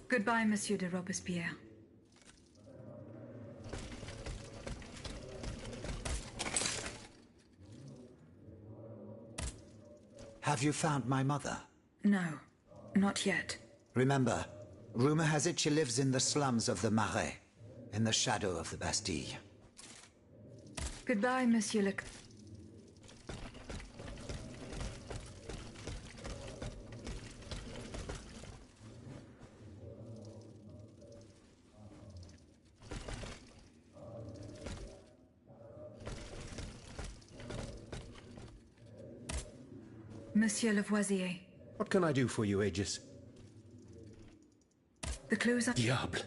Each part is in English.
Goodbye, Monsieur de Robespierre. Have you found my mother? No, not yet. Remember, rumor has it she lives in the slums of the Marais, in the shadow of the Bastille. Goodbye, Monsieur le... Monsieur Lavoisier. What can I do for you, Aegis? The clues are... Diable!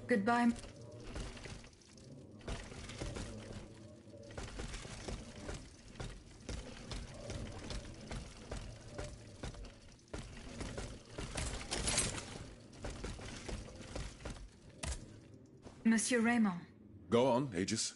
Goodbye. Monsieur Raymond. Go on, Aegis.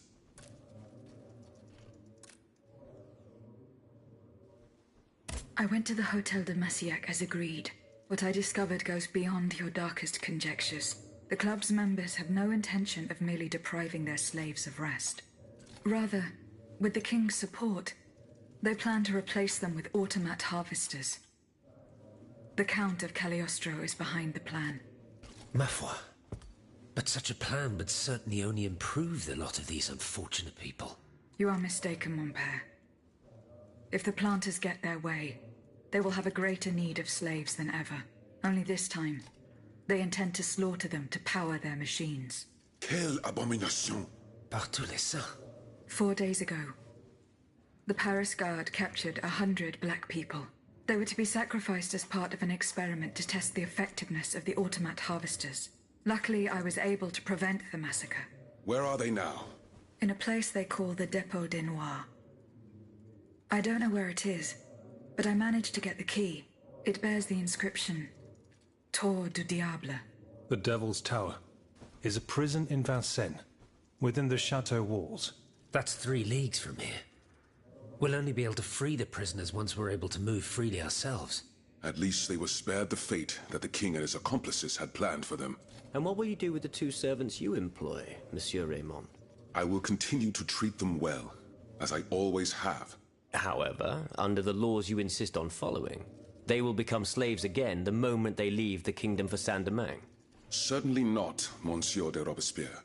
I went to the Hotel de Massiac as agreed. What I discovered goes beyond your darkest conjectures. The club's members have no intention of merely depriving their slaves of rest. Rather, with the king's support, they plan to replace them with automat harvesters. The Count of Cagliostro is behind the plan. Ma foi. But such a plan would certainly only improve the lot of these unfortunate people. You are mistaken, mon père. If the planters get their way, they will have a greater need of slaves than ever. Only this time, they intend to slaughter them to power their machines. Quelle abomination! Par tous les saints. 4 days ago, the Paris Guard captured 100 black people. They were to be sacrificed as part of an experiment to test the effectiveness of the automat harvesters. Luckily, I was able to prevent the massacre. Where are they now? In a place they call the Dépôt des Noirs. I don't know where it is, but I managed to get the key. It bears the inscription, Tour du Diable. The Devil's Tower is a prison in Vincennes, within the chateau walls. That's 3 leagues from here. We'll only be able to free the prisoners once we're able to move freely ourselves. At least they were spared the fate that the king and his accomplices had planned for them. And what will you do with the 2 servants you employ, Monsieur Raymond? I will continue to treat them well, as I always have. However, under the laws you insist on following, they will become slaves again the moment they leave the kingdom for Saint-Domingue. Certainly not, Monsieur de Robespierre.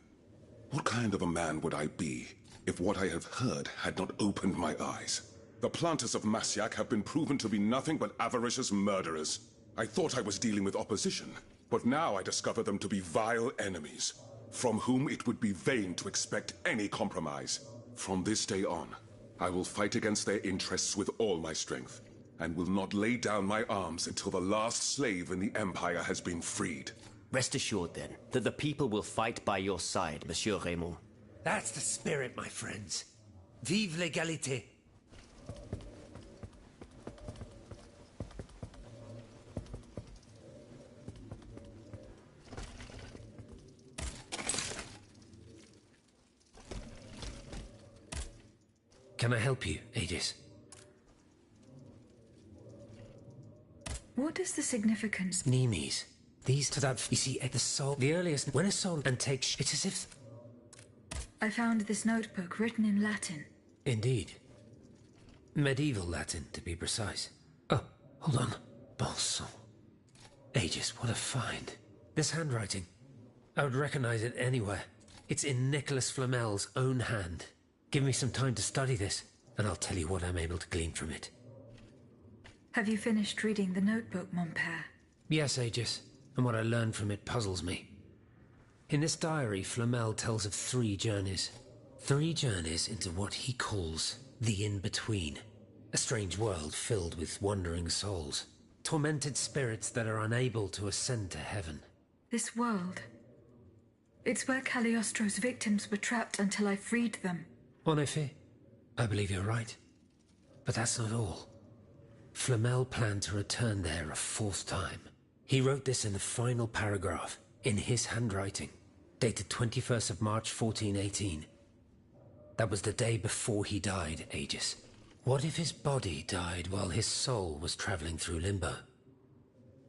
What kind of a man would I be if what I have heard had not opened my eyes? The planters of Massiac have been proven to be nothing but avaricious murderers. I thought I was dealing with opposition, but now I discover them to be vile enemies, from whom it would be vain to expect any compromise. From this day on, I will fight against their interests with all my strength, and will not lay down my arms until the last slave in the Empire has been freed. Rest assured, then, that the people will fight by your side, Monsieur Raymond. That's the spirit, my friends. Vive l'égalité! Can I help you, Aegis? What is the significance? Nemes. These to that, you see, at the soul, the earliest, when a soul and takes, it's as if... I found this notebook written in Latin. Indeed. Medieval Latin, to be precise. Oh, hold on. Bon sang. Aegis, what a find. This handwriting. I would recognize it anywhere. It's in Nicholas Flamel's own hand. Give me some time to study this, and I'll tell you what I'm able to glean from it. Have you finished reading the notebook, mon père? Yes, Aegis, and what I learned from it puzzles me. In this diary, Flamel tells of 3 journeys. 3 journeys into what he calls the in-between. A strange world filled with wandering souls. Tormented spirits that are unable to ascend to heaven. This world... It's where Cagliostro's victims were trapped until I freed them. En effet, I believe you're right. But that's not all. Flamel planned to return there a 4th time. He wrote this in the final paragraph, in his handwriting, dated 21st of March 1418. That was the day before he died, Aegis. What if his body died while his soul was traveling through limbo?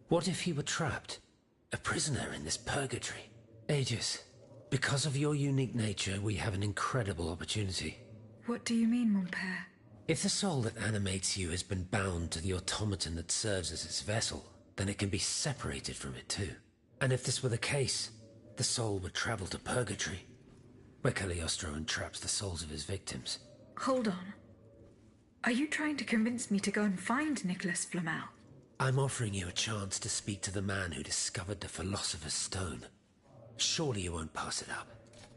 What if he were trapped? A prisoner in this purgatory? Aegis, because of your unique nature, we have an incredible opportunity. What do you mean, mon père? If the soul that animates you has been bound to the automaton that serves as its vessel, then it can be separated from it too. And if this were the case, the soul would travel to purgatory, where Cagliostro entraps the souls of his victims. Hold on. Are you trying to convince me to go and find Nicholas Flamel? I'm offering you a chance to speak to the man who discovered the Philosopher's Stone. Surely you won't pass it up.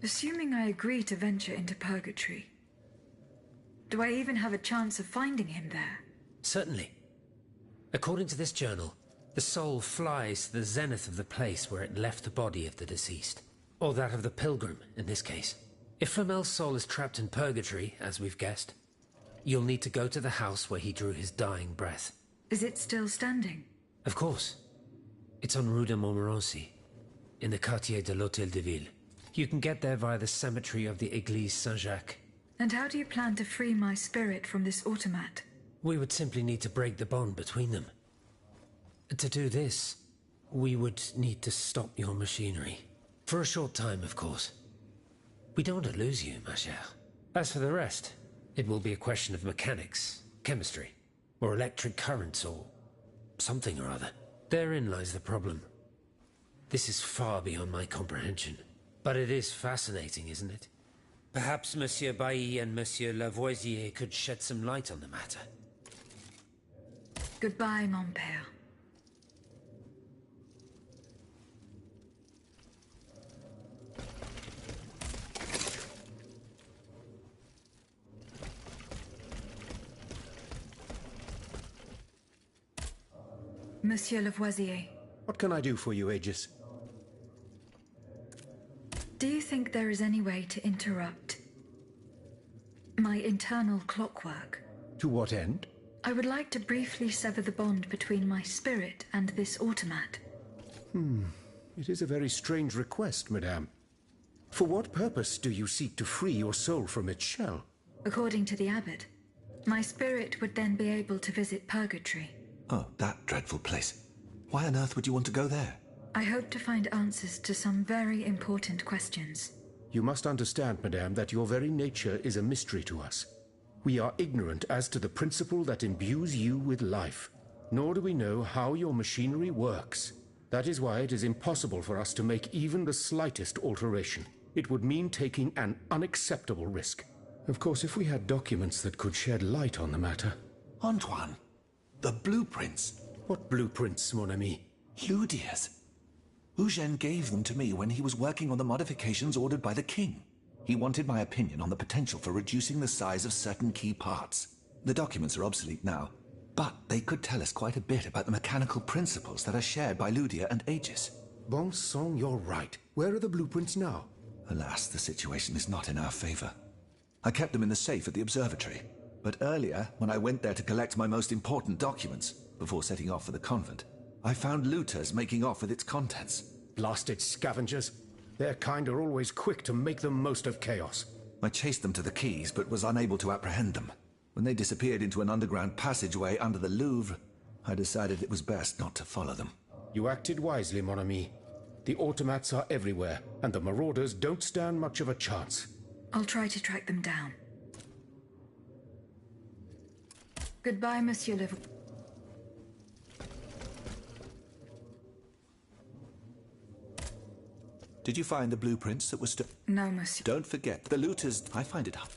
Assuming I agree to venture into purgatory, do I even have a chance of finding him there? Certainly. According to this journal, the soul flies to the zenith of the place where it left the body of the deceased. Or that of the pilgrim, in this case. If Flamel's soul is trapped in purgatory, as we've guessed, you'll need to go to the house where he drew his dying breath. Is it still standing? Of course. It's on Rue de Montmorency, in the quartier de l'Hôtel de Ville. You can get there via the cemetery of the Église Saint-Jacques. And how do you plan to free my spirit from this automat? We would simply need to break the bond between them. To do this, we would need to stop your machinery. For a short time, of course. We don't want to lose you, ma chère. As for the rest, it will be a question of mechanics, chemistry, or electric currents, or something or other. Therein lies the problem. This is far beyond my comprehension. But it is fascinating, isn't it? Perhaps Monsieur Bailly and Monsieur Lavoisier could shed some light on the matter. Goodbye, mon père. Monsieur Lavoisier. What can I do for you, Aegis? Do you think there is any way to interrupt my internal clockwork? To what end? I would like to briefly sever the bond between my spirit and this automat. It is a very strange request, madame. For what purpose do you seek to free your soul from its shell? According to the abbot, my spirit would then be able to visit purgatory. Oh, that dreadful place. Why on earth would you want to go there? I hope to find answers to some very important questions. You must understand, madame, that your very nature is a mystery to us. We are ignorant as to the principle that imbues you with life, nor do we know how your machinery works. That is why it is impossible for us to make even the slightest alteration. It would mean taking an unacceptable risk. Of course, if we had documents that could shed light on the matter. Antoine, the blueprints. What blueprints, mon ami? Ludia's. Eugène gave them to me when he was working on the modifications ordered by the king. He wanted my opinion on the potential for reducing the size of certain key parts. The documents are obsolete now, but they could tell us quite a bit about the mechanical principles that are shared by Ludia and Aegis. Bon sang, you're right. Where are the blueprints now? Alas, the situation is not in our favor. I kept them in the safe at the observatory, but earlier, when I went there to collect my most important documents, before setting off for the convent, I found looters making off with its contents. Blasted scavengers. Their kind are always quick to make the most of chaos. I chased them to the quays, but was unable to apprehend them. When they disappeared into an underground passageway under the Louvre, I decided it was best not to follow them. You acted wisely, mon ami. The automats are everywhere, and the marauders don't stand much of a chance. I'll try to track them down. Goodbye, Monsieur Lev. Did you find the blueprints that were No, Monsieur. Don't forget, the looters... I find it hard.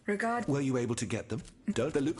Regard... Were you able to get them? Don't the loot...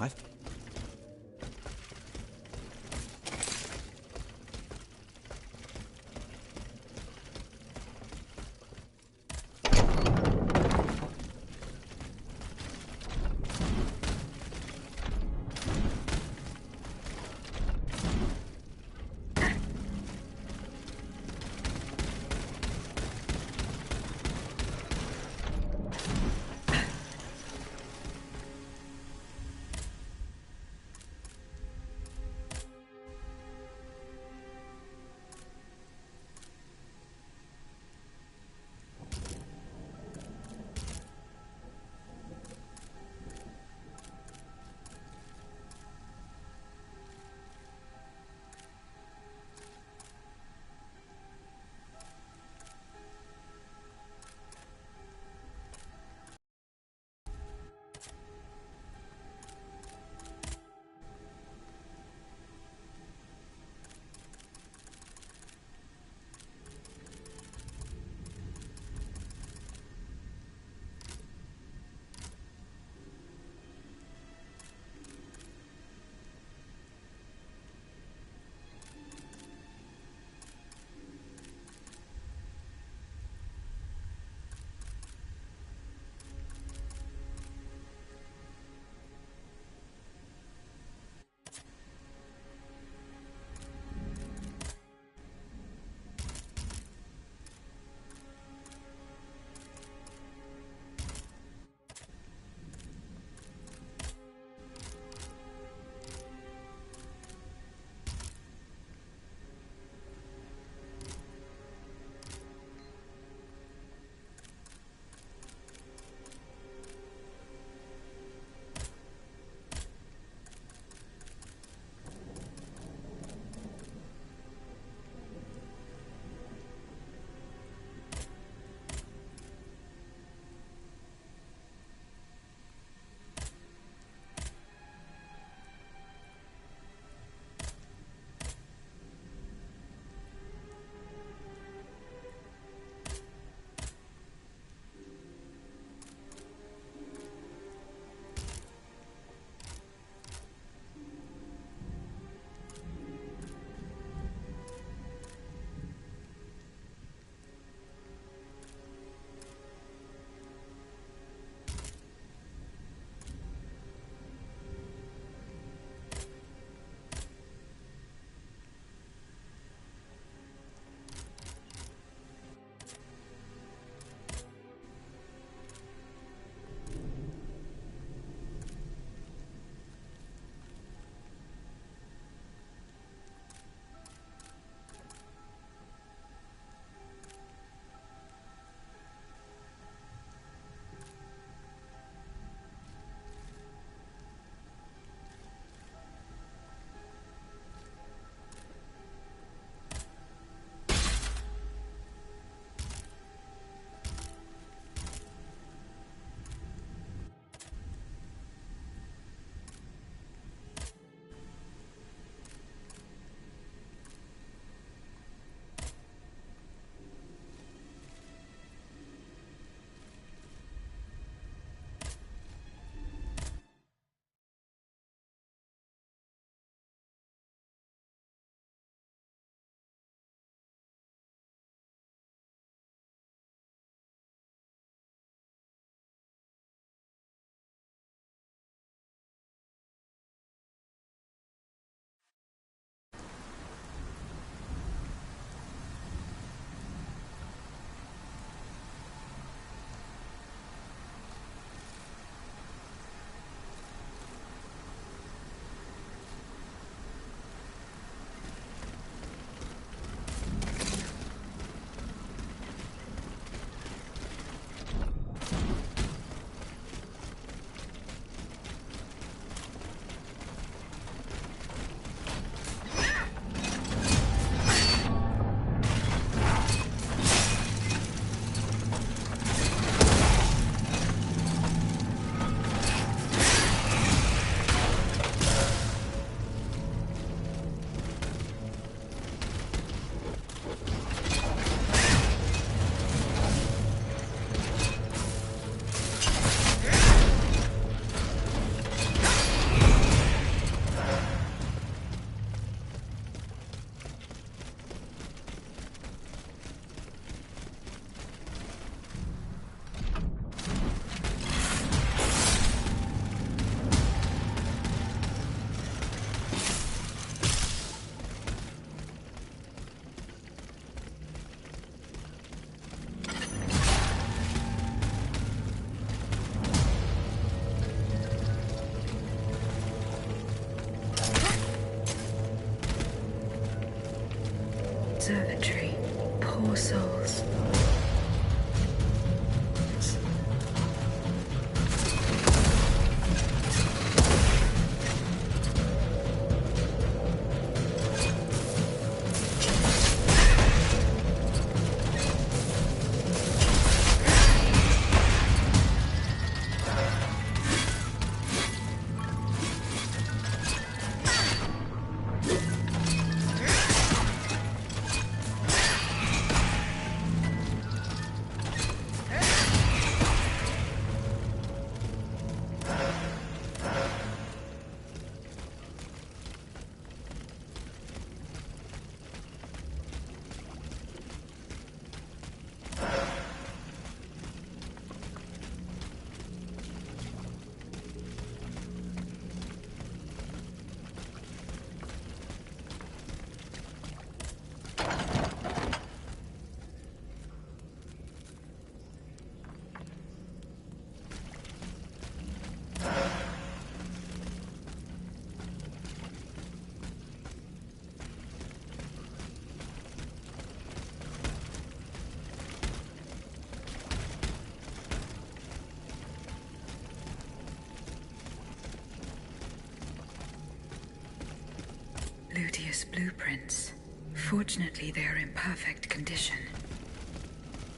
blueprints. Fortunately, they are in perfect condition.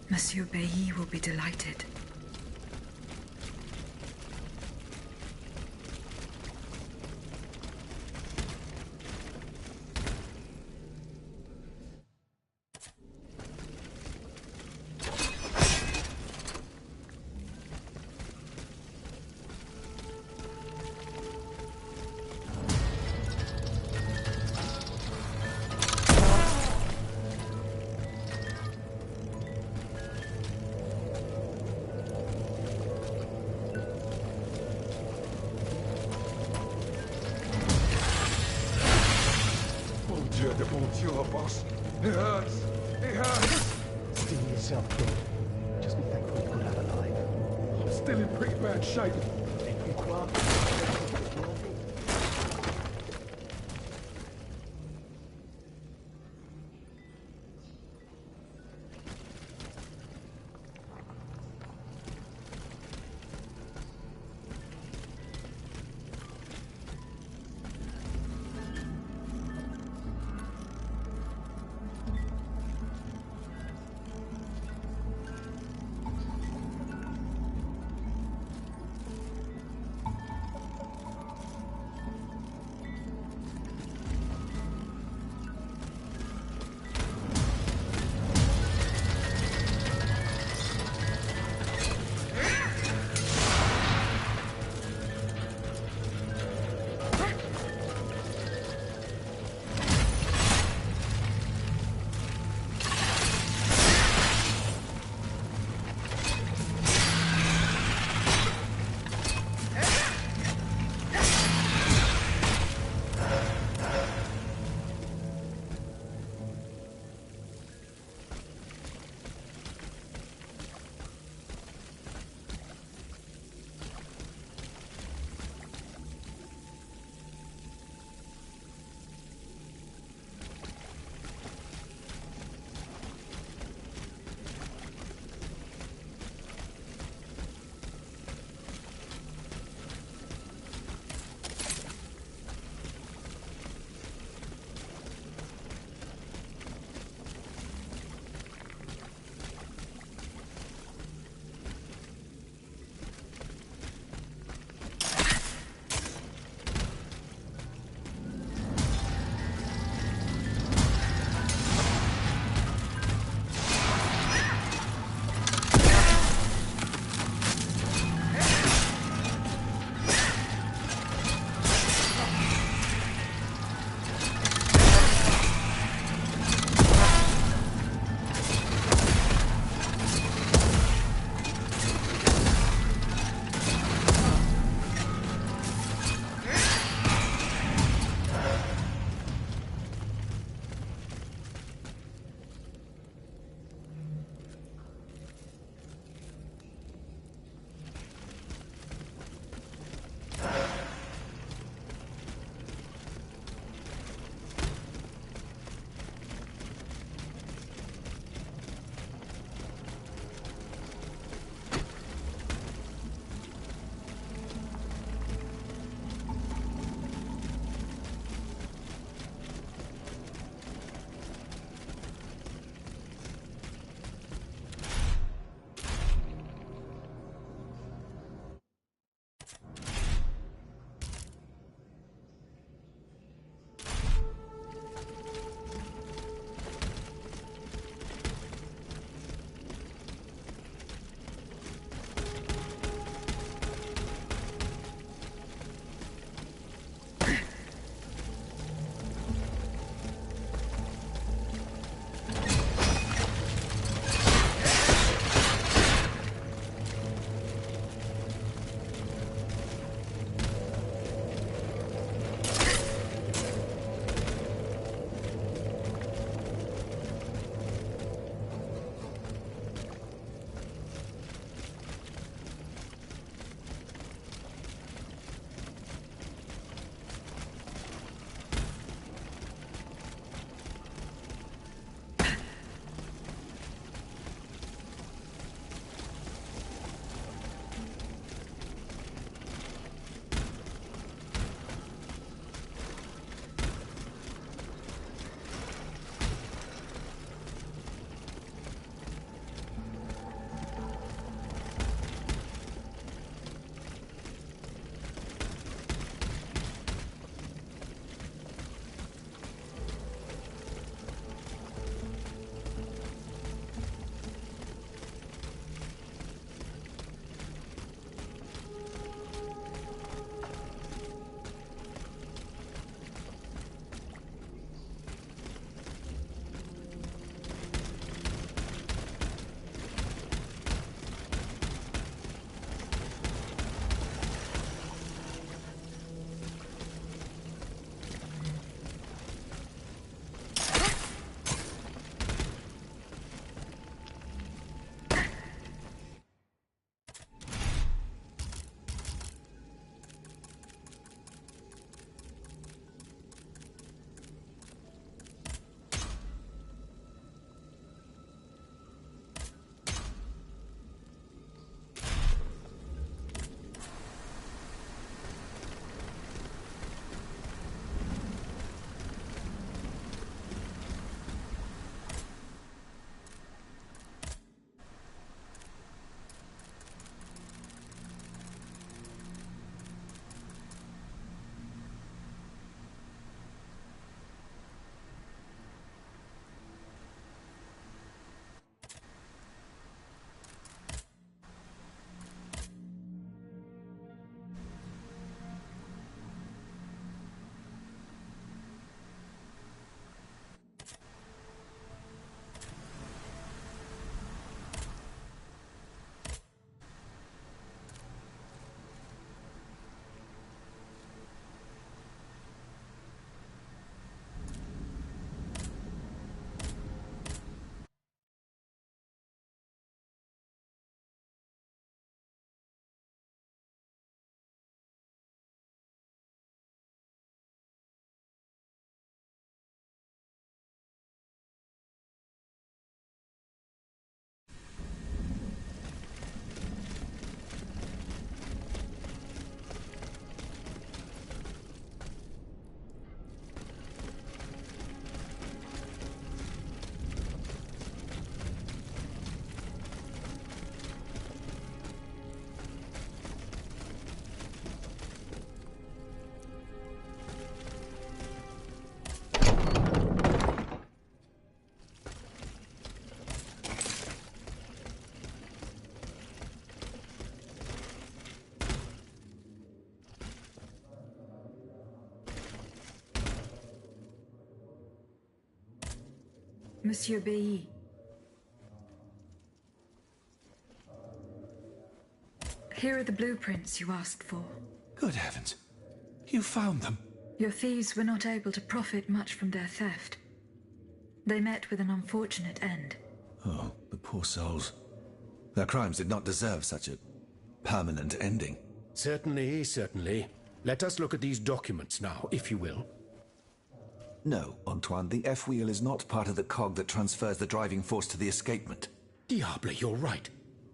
Monsieur Bailly will be delighted. Boss. It hurts. It hurts. Steel yourself, kid. Just be thankful you got out alive. I'm still in pretty bad shape. Monsieur Bailly. Here are the blueprints you asked for. Good heavens. You found them. Your thieves were not able to profit much from their theft. They met with an unfortunate end. Oh, the poor souls. Their crimes did not deserve such a permanent ending. Certainly, certainly. Let us look at these documents now, if you will. No, Antoine, the F-wheel is not part of the cog that transfers the driving force to the escapement. Diable, you're right.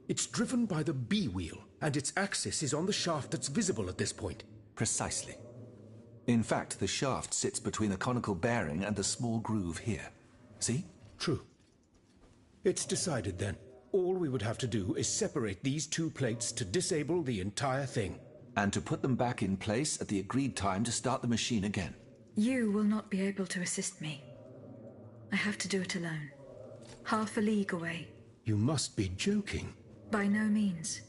It's driven by the B-wheel, and its axis is on the shaft that's visible at this point. Precisely. In fact, the shaft sits between the conical bearing and the small groove here. See? True. It's decided then. All we would have to do is separate these two plates to disable the entire thing. And to put them back in place at the agreed time to start the machine again. You will not be able to assist me. I have to do it alone. Half a league away. You must be joking. By no means.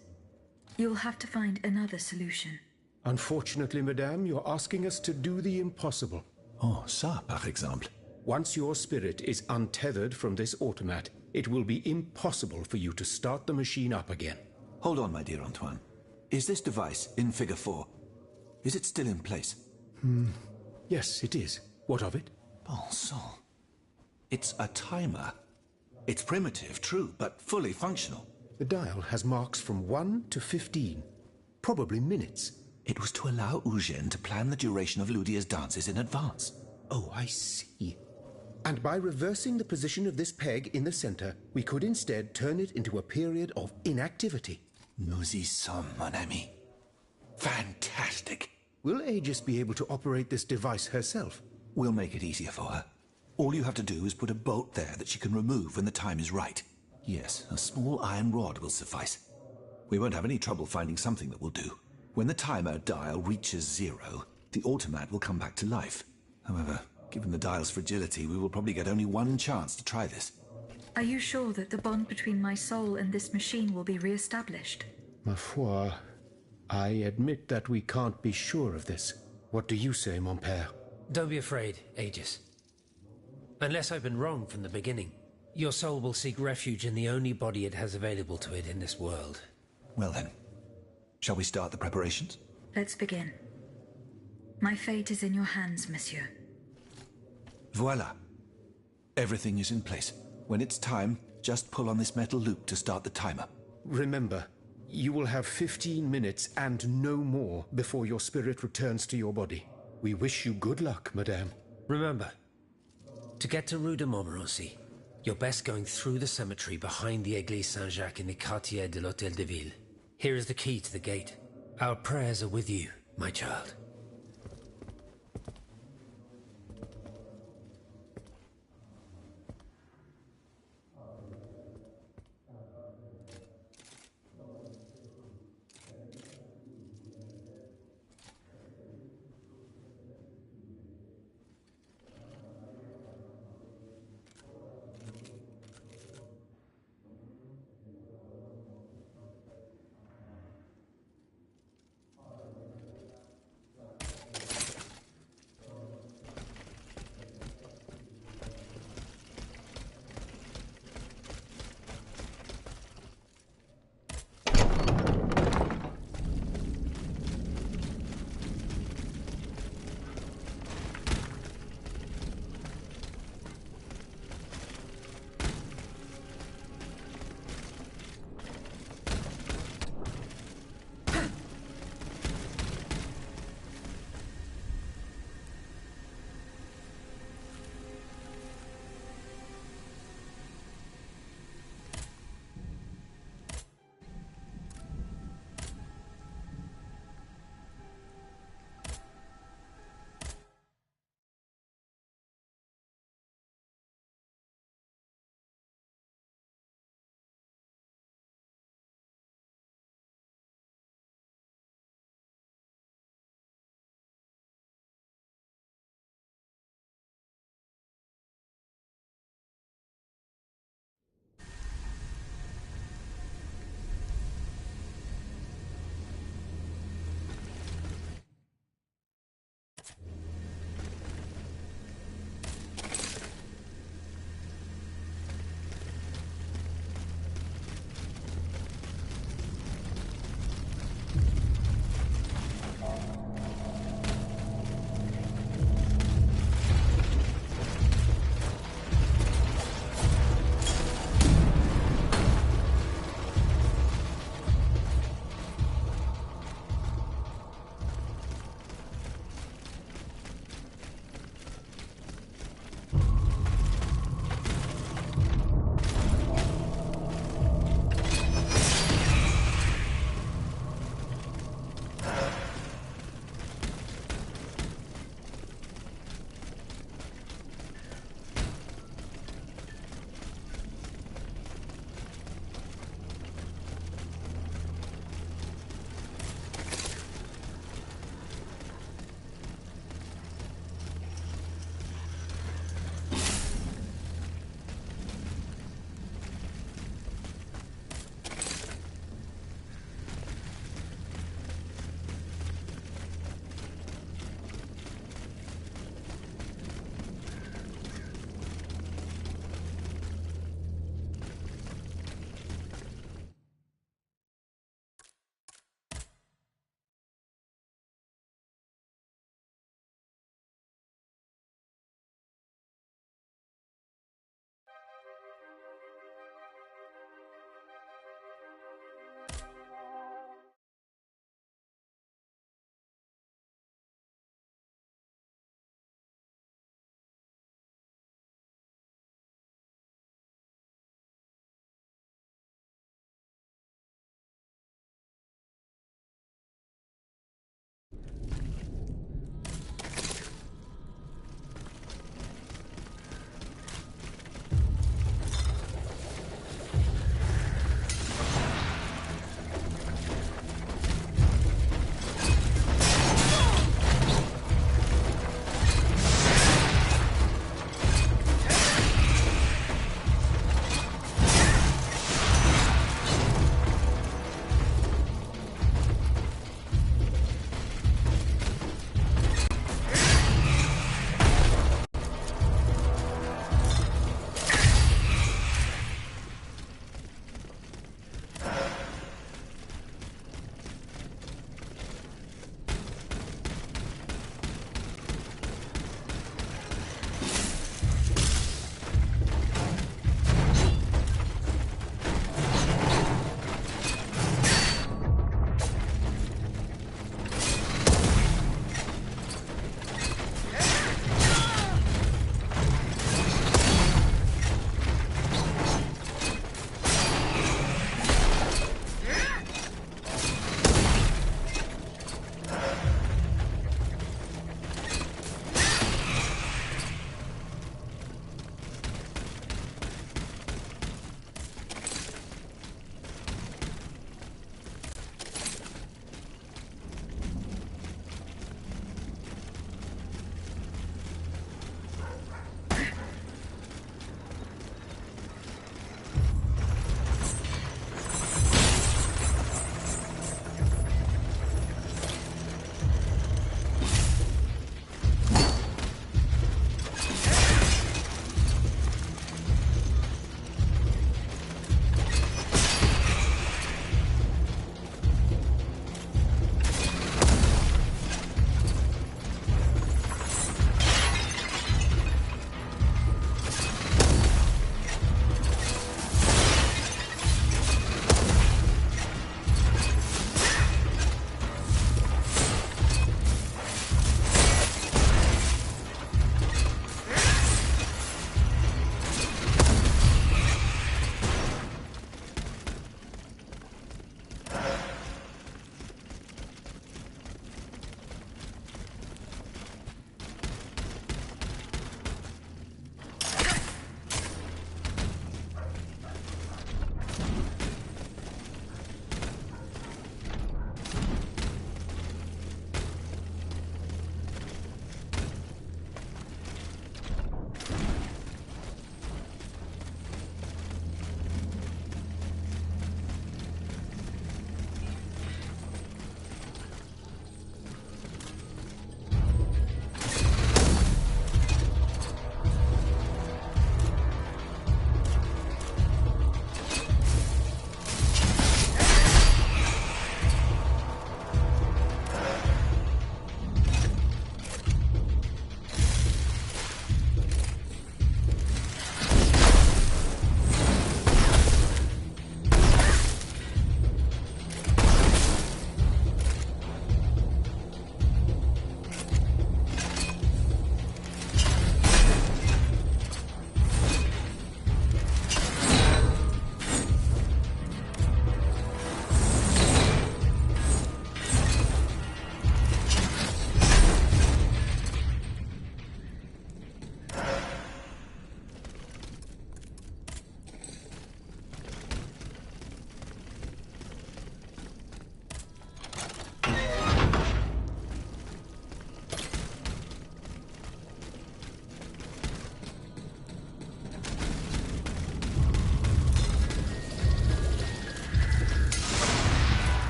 You'll have to find another solution. Unfortunately, madame, you're asking us to do the impossible. Oh, ça, par exemple. Once your spirit is untethered from this automat, it will be impossible for you to start the machine up again. Hold on, my dear Antoine. Is this device in Figure 4? Is it still in place? Yes, it is. What of it? Bon sang. It's a timer. It's primitive, true, but fully functional. The dial has marks from 1 to 15. Probably minutes. It was to allow Eugène to plan the duration of Ludia's dances in advance. Oh, I see. And by reversing the position of this peg in the center, we could instead turn it into a period of inactivity. Nous y sommes, mon ami. Fantastic. Will Aegis be able to operate this device herself? We'll make it easier for her. All you have to do is put a bolt there that she can remove when the time is right. Yes, a small iron rod will suffice. We won't have any trouble finding something that will do. When the timer dial reaches 0, the automat will come back to life. However, given the dial's fragility, we will probably get only one chance to try this. Are you sure that the bond between my soul and this machine will be re-established? Ma foi, I admit that we can't be sure of this. What do you say, mon père? Don't be afraid, Aegis. Unless I've been wrong from the beginning, your soul will seek refuge in the only body it has available to it in this world. Well then, shall we start the preparations? Let's begin. My fate is in your hands, monsieur. Voila. Everything is in place. When it's time, just pull on this metal loop to start the timer. Remember, you will have 15 minutes and no more before your spirit returns to your body. We wish you good luck, madame. Remember, to get to Rue de Montmorency, you're best going through the cemetery behind the Église Saint-Jacques in the Quartier de l'Hôtel de Ville. Here is the key to the gate. Our prayers are with you, my child.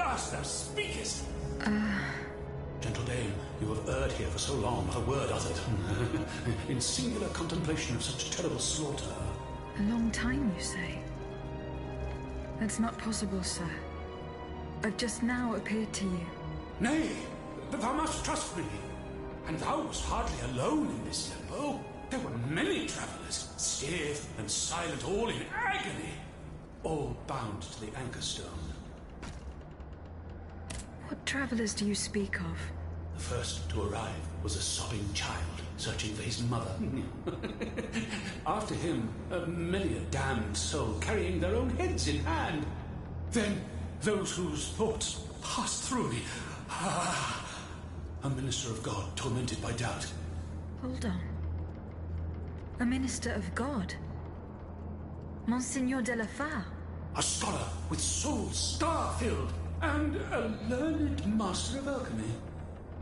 last thou speakest! Gentle dame, you have erred here for so long, not a word uttered. In singular contemplation of such terrible slaughter. A long time, you say? That's not possible, sir. I've just now appeared to you. Nay, thou must trust me. And thou wast hardly alone in this limbo. There were many travelers, stiff and silent, all in agony. All bound to the anchor stone. What travelers do you speak of? The first to arrive was a sobbing child, searching for his mother. After him, many a damned soul carrying their own heads in hand. Then, those whose thoughts passed through me. A minister of God tormented by doubt. Hold on. A minister of God? Monsignor de la Fare? A scholar with soul star-filled, and a learned master of alchemy.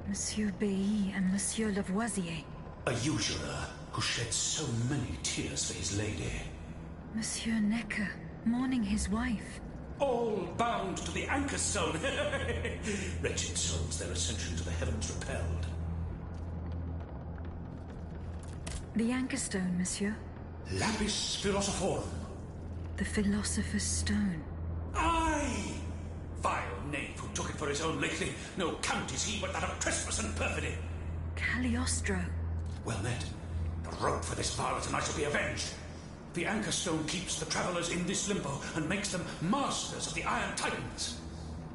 Monsieur Bailly and Monsieur Lavoisier. A usurer who shed so many tears for his lady. Monsieur Necker, mourning his wife. All bound to the anchor stone. Wretched souls, their ascension to the heavens repelled. The anchor stone, monsieur? Lapis philosophorum. The philosopher's stone. Aye! Vile knave who took it for his own lately. No count is he but that of trespass and perfidy. Cagliostro. Well met. The rope for this varlet and I shall be avenged. The anchor stone keeps the travelers in this limbo and makes them masters of the Iron Titans.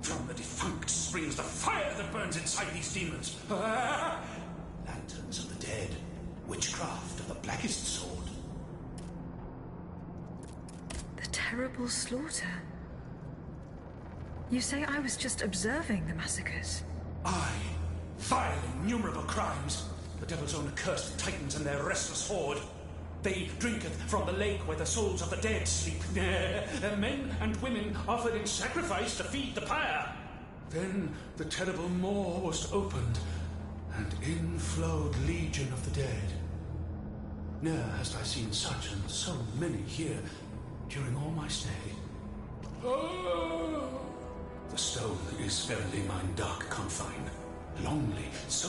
From the defunct springs the fire that burns inside these demons. Lanterns of the dead. Witchcraft of the blackest sort. The terrible slaughter. You say I was just observing the massacres? Aye. Vile, innumerable crimes. The devil's own accursed titans and their restless horde. They drinketh from the lake where the souls of the dead sleep. Men and women offered in sacrifice to feed the pyre. Then the terrible maw was opened, and in flowed legion of the dead. Ne'er hast I seen such and so many here during all my stay. Oh! The stone is verily mine dark confine. Lonely, so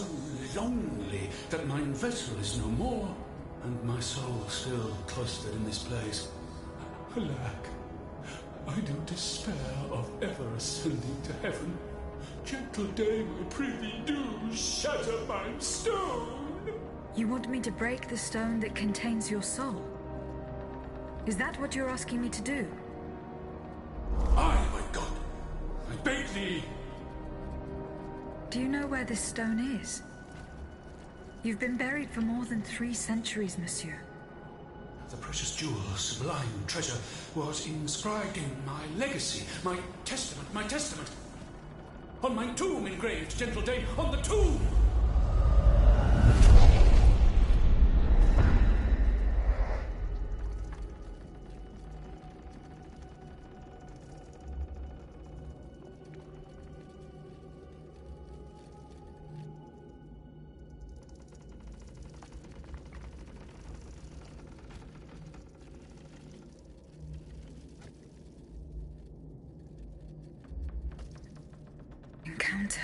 lonely, that mine vessel is no more, and my soul still cloistered in this place. Alack, I do despair of ever ascending to heaven. Gentle dame, I prithee do shatter mine stone. You want me to break the stone that contains your soul? Is that what you're asking me to do? Aye, my God, I beg thee. Do you know where this stone is? You've been buried for more than 3 centuries, monsieur. The precious jewel, sublime treasure, was inscribed in my legacy, my testament. On my tomb engraved, gentle dame, on the tomb! Encounter.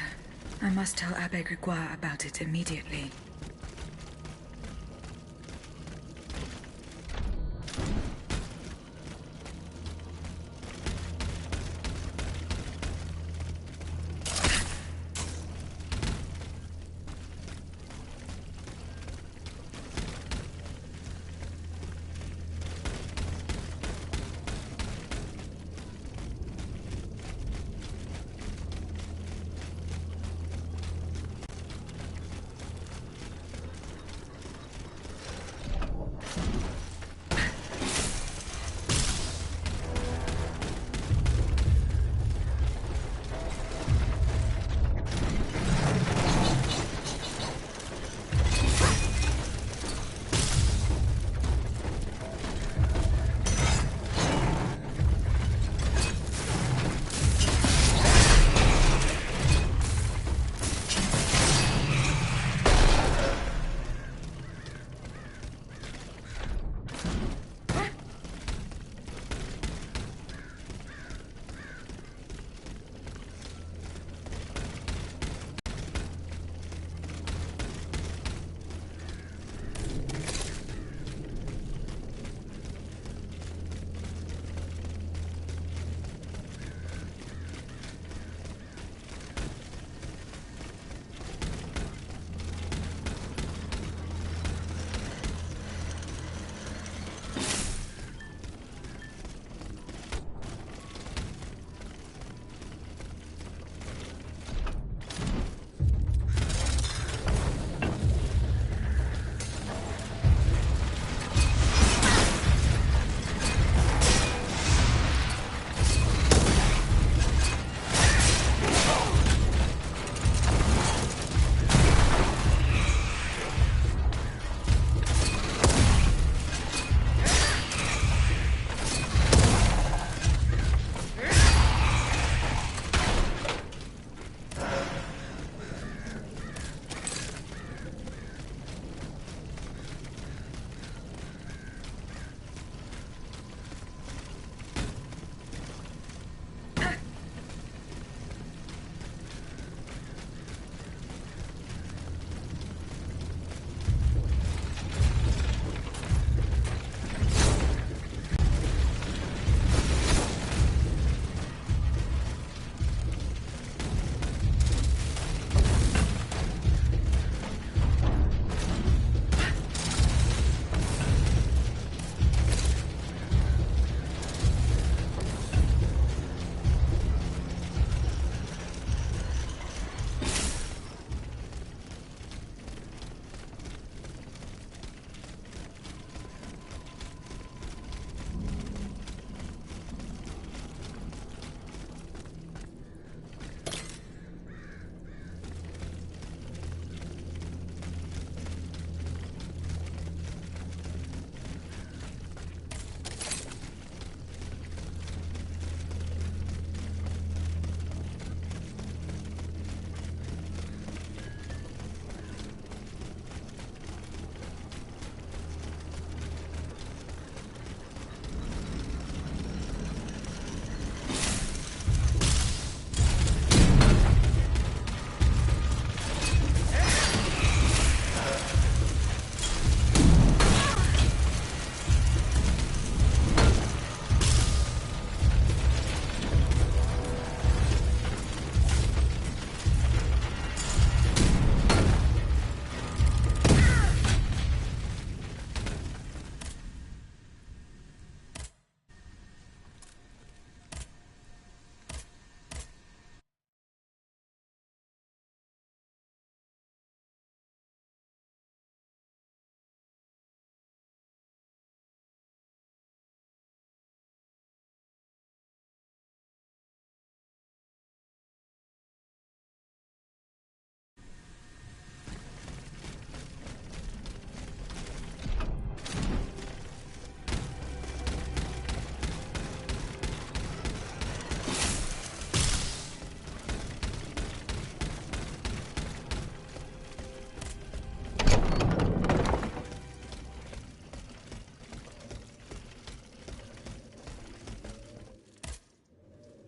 I must tell Abbe Grégoire about it immediately.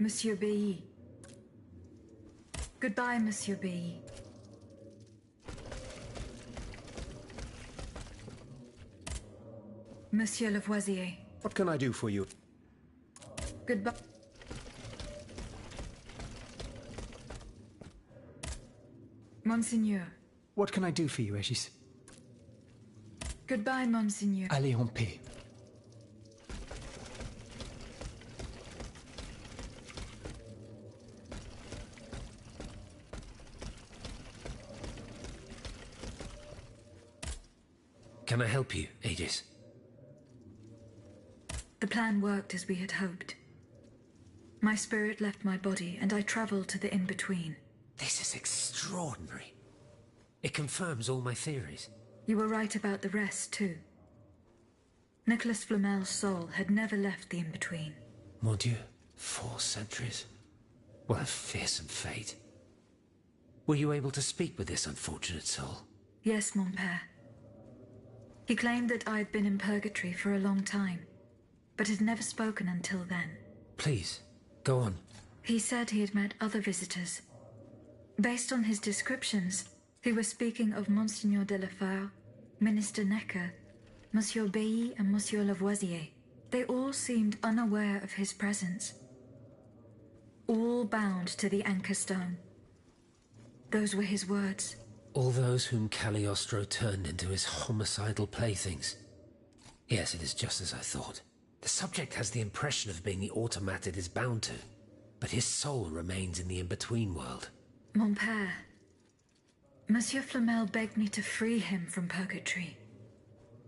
Monsieur B. Goodbye, Monsieur B. Monsieur Lavoisier. What can I do for you? Goodbye. Monseigneur. What can I do for you, Aegis? Goodbye, Monseigneur. Allez en paix. Can I help you, Aegis? The plan worked as we had hoped. My spirit left my body, and I traveled to the in-between. This is extraordinary. It confirms all my theories. You were right about the rest, too. Nicholas Flamel's soul had never left the in-between. Mon Dieu, 4 centuries. What a fearsome fate. Were you able to speak with this unfortunate soul? Yes, mon père. He claimed that I had been in purgatory for a long time, but had never spoken until then. Please, go on. He said he had met other visitors. Based on his descriptions, he was speaking of Monseigneur de la Fare, Minister Necker, Monsieur Bailly and Monsieur Lavoisier. They all seemed unaware of his presence. All bound to the anchor stone. Those were his words. All those whom Cagliostro turned into his homicidal playthings. Yes, it is just as I thought. The subject has the impression of being the automat it is bound to, but his soul remains in the in-between world. Mon père, Monsieur Flamel begged me to free him from purgatory.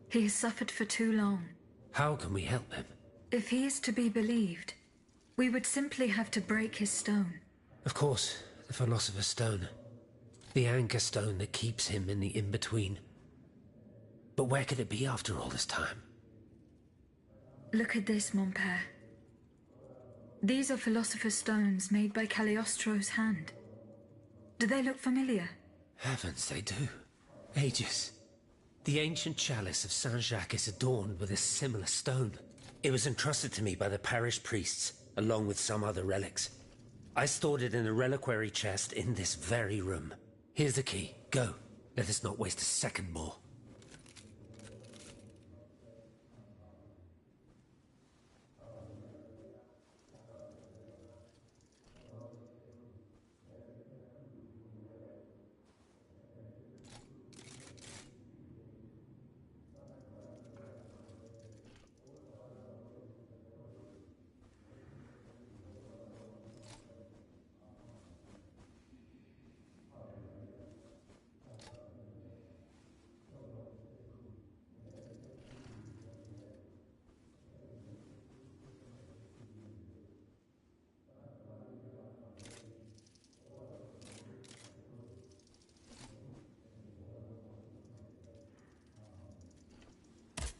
He has suffered for too long. How can we help him? If he is to be believed, we would simply have to break his stone. Of course, the Philosopher's Stone. The anchor stone that keeps him in the in-between. But where could it be after all this time? Look at this, mon père. These are Philosopher's Stones made by Cagliostro's hand. Do they look familiar? Heavens, they do. Aegis. The ancient chalice of Saint-Jacques is adorned with a similar stone. It was entrusted to me by the parish priests, along with some other relics. I stored it in a reliquary chest in this very room. Here's the key. Go. Let us not waste a second more.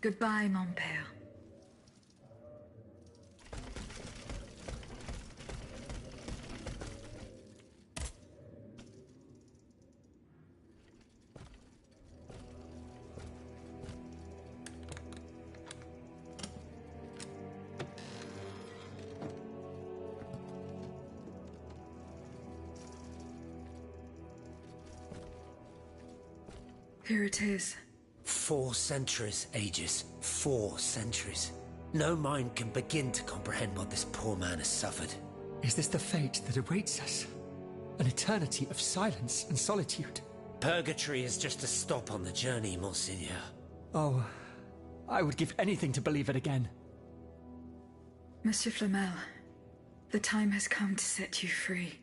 Goodbye, mon père. Here it is. 4 centuries, Aegis. 4 centuries. No mind can begin to comprehend what this poor man has suffered. Is this the fate that awaits us? An eternity of silence and solitude? Purgatory is just a stop on the journey, Monseigneur. Oh, I would give anything to believe it again. Monsieur Flamel, the time has come to set you free.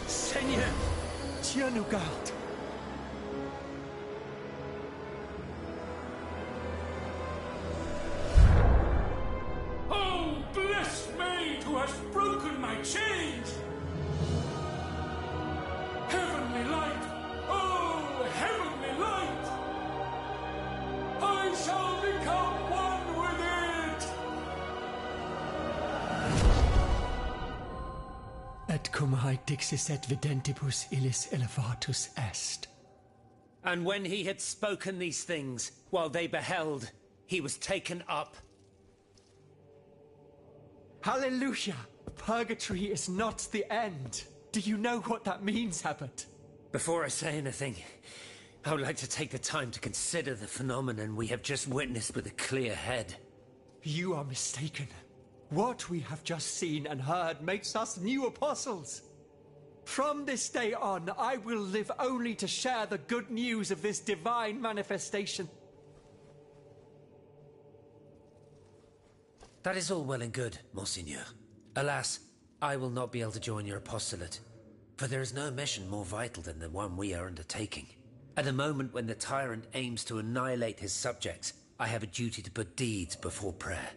Seigneur, Dieu nous garde. Oh, blessed maid who has broken my chains! Heavenly light! Oh, heavenly light! I shall become one with it! Et quae dixis et videntibus illis elevatus est. And when he had spoken these things, while they beheld, he was taken up. Hallelujah! Purgatory is not the end. Do you know what that means, Abbot? Before I say anything, I would like to take the time to consider the phenomenon we have just witnessed with a clear head. You are mistaken. What we have just seen and heard makes us new apostles. From this day on, I will live only to share the good news of this divine manifestation. That is all well and good, Monseigneur. Alas, I will not be able to join your apostolate, for there is no mission more vital than the one we are undertaking. At the moment when the tyrant aims to annihilate his subjects, I have a duty to put deeds before prayer.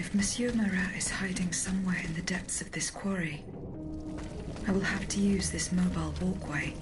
If Monsieur Marat is hiding somewhere in the depths of this quarry, I will have to use this mobile walkway.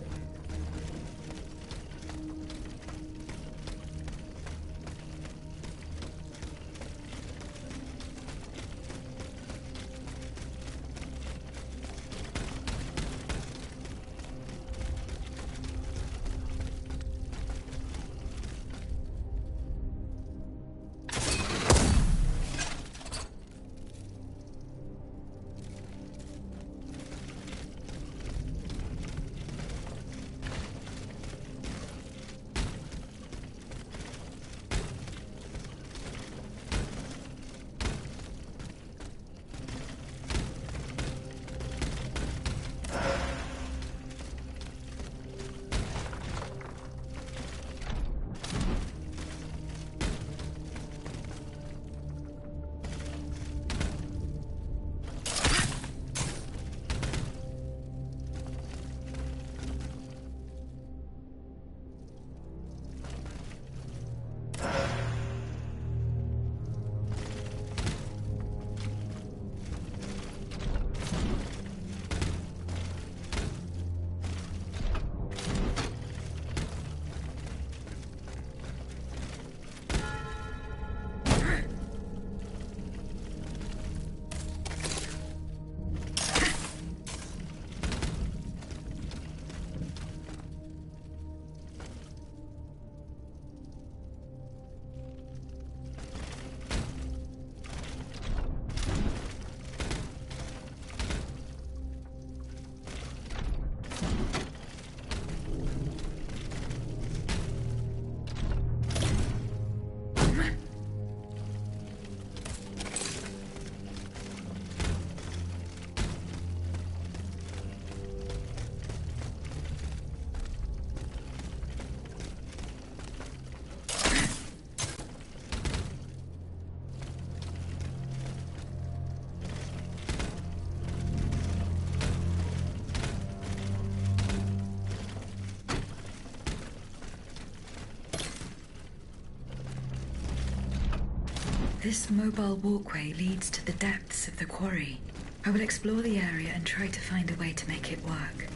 This mobile walkway leads to the depths of the quarry. I will explore the area and try to find a way to make it work.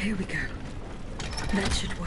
Here we go. That should work.